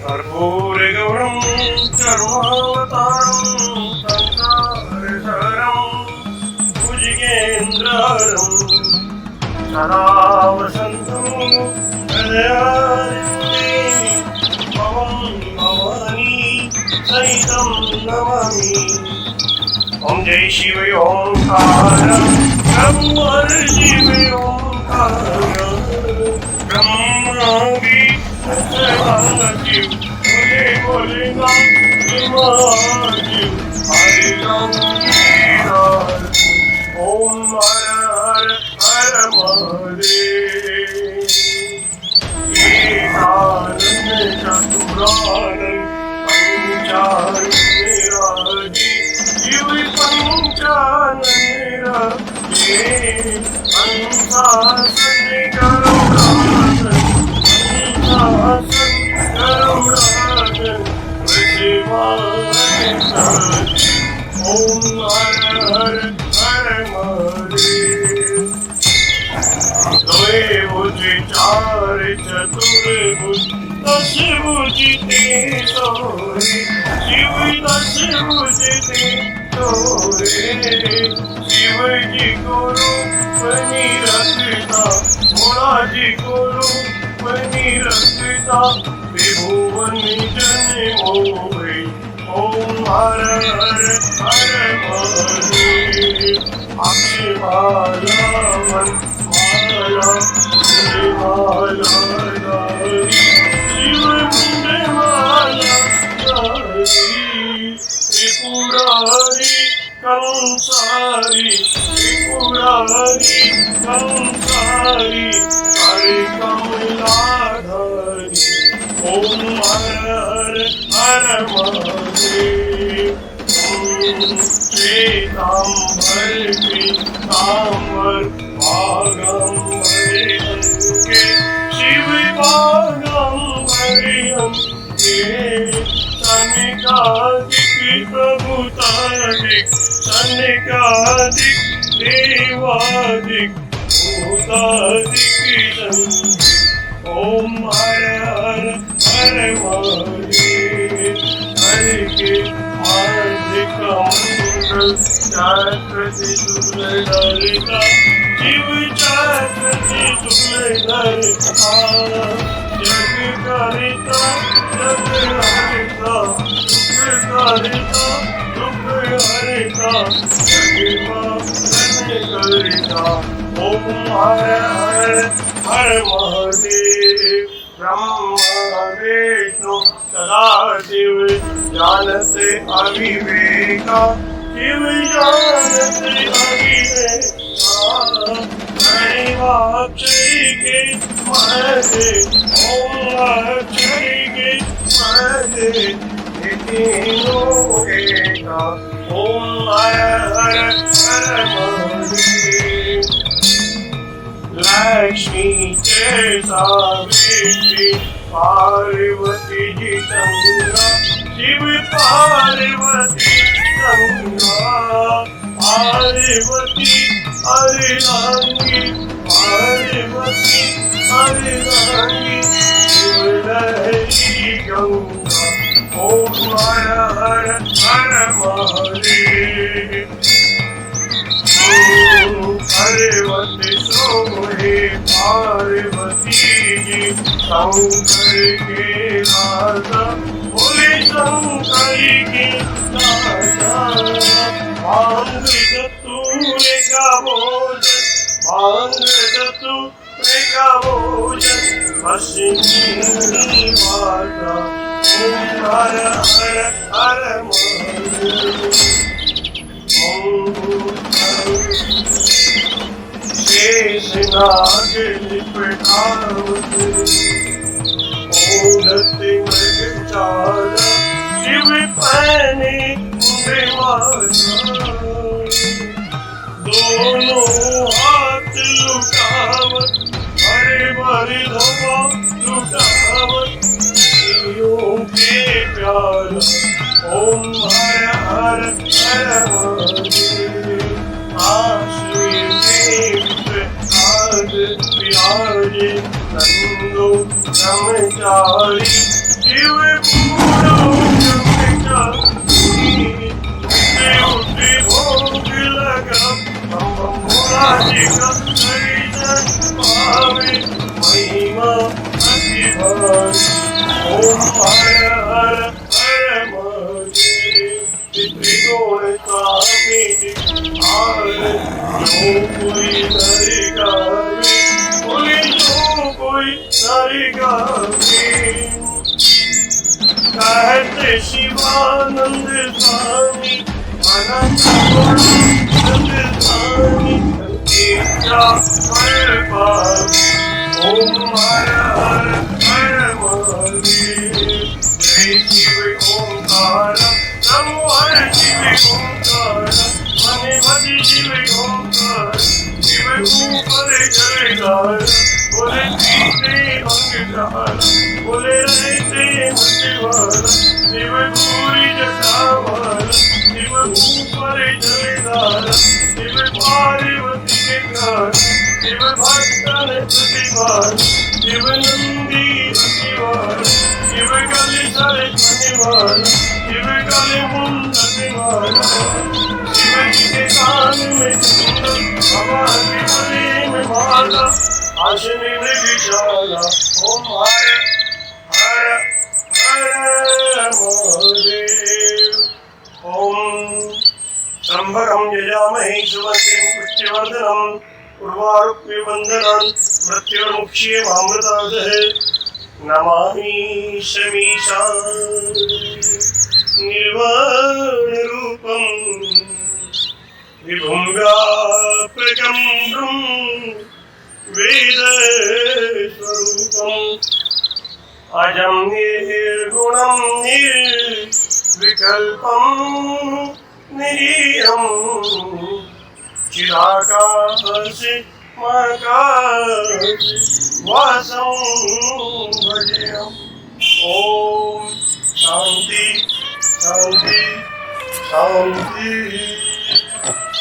कर्पूरगौरं सर्वावतारं संसारसारं भुजगेन्द्रहरं सदा वसन्तं हृदयारण्ये भवं भवानी सहितं नमामि। ॐ जय शिव ओंकार ब्रह्म शिव ओंकार ब्रह्मांगी सदाशिव बोले बोले महादेव हरे राम ओम हर हर हर महादेव। एकानंद चतुरानंद पंचानंदराजी शिव पंचानंदराजी अंशासन करुणासन अंशासन करुणासन ओम हर हर हर महादेव। द्वे भुज चार चतुर्भुज दश भुज ते सोरे शिव दश भुज ते सोरे शिव जी गुरु बनी रखता भोला जी गुरु बनी रखता त्रिभुवन जन मोहे ओम हर हर हर महादेव। अक्षमाला मन माला माला दारी शिव मुंडे माला दारी त्रिपुरारी कंसारी त्रिपुरारी कंसारी हरे कमलाधारी ओम हर हर हर महादेव। श्वेतांबर पीतांबर भागंबरे अंके शिव भागंबरे अंके सनिकादिक प्रभुतादिक सनिकादिक देवादिक भूतादिक ओम हर हर हर महादेव। हरि के हार्दिक मंगल चक्रति सुरधरिता शिव चक्रति सुरधरिता जग करिता जग हरिता दुख करिता दुख हरिता जग करिता ओम हर हर हर महादेव। ब्रह्मा विष्णु सदाशिव जानते अविवेका शिव जानते अविवेका अक्षय के महदे ओम अक्षय के महदे तीनों एका ओम हर हर हर महादेव। लक्ष्मी के सावित्री पार्वती जी गंगा शिव पार्वती गंगा पार्वती हरिरांगी पार्वती हरिरांगी शिव लहरी गंगा ओम हर हर हर महादेव। पार्वती सोहे पार्वती जी शंकर के राजा बोले शंकर के राजा मांग चतुरे का भोजन मांग चतुरे का भोजन पश्चिमी माता ओम हर हर हर महादेव। शेषनाग लिपटावत ओढ़ते मृगचारा शिव पहने मुंडे माता, दोनों हाथ लुटावत हरे भरे धवा लुटावत जीवों के प्यार ओम हर हर हर महादेव। आश्रय देव आज विराजे नंदो ब्रह्मचारी शिव पूरो ब्रह्मचारी उठे भोग लगा हम भोलाजी का दर्शन पावे महिमा अति भारी ओम हर हर हर महादेव। त्रिगुण कामिनी आर जो कोई नर गावे कोई जो कोई नर गावे कहते शिवानंद स्वामी अनंत गुणानंद स्वामी इच्छा फल पावे ओम हर हर हर महादेव। जय शिव ओंकार नमो हर शिव ओंकार मने भज शिव ओंकार शिव ऊपर जयकार बोले पीते अंगधार बोले रहते मतवार शिव पूरी जटावार शिव ऊपर जयकार शिव पार्वती के प्यार शिव भक्तन प्रतिवार शिव नंदी प्रतिवार शिव गले सारे मनिवार शिव गले मुंडवार शिव जी के कान में कुंडल हमारे गले में माला आशनी में विशाला ओम हर हर हर महादेव। ओम त्र्यंबकं यजामहे सुगन्धिं पुष्टिवर्धनम् उर्वारुकमिबन्धनान् मृत्युर्मुक्षीयमामृतादः नमामि शमीशान् निर्वाणरूपं विभुं व्यापकं वेदस्वरूपम् अजं निर्गुणं निर्विकल्पं निरीयं चिदाकाशे वासं भजेयम्। ओम शांति शांति शांति।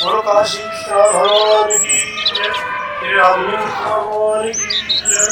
बोलो काशी विश्वनाथ भगवान की जय, श्री रामकृष्ण भगवान की जय।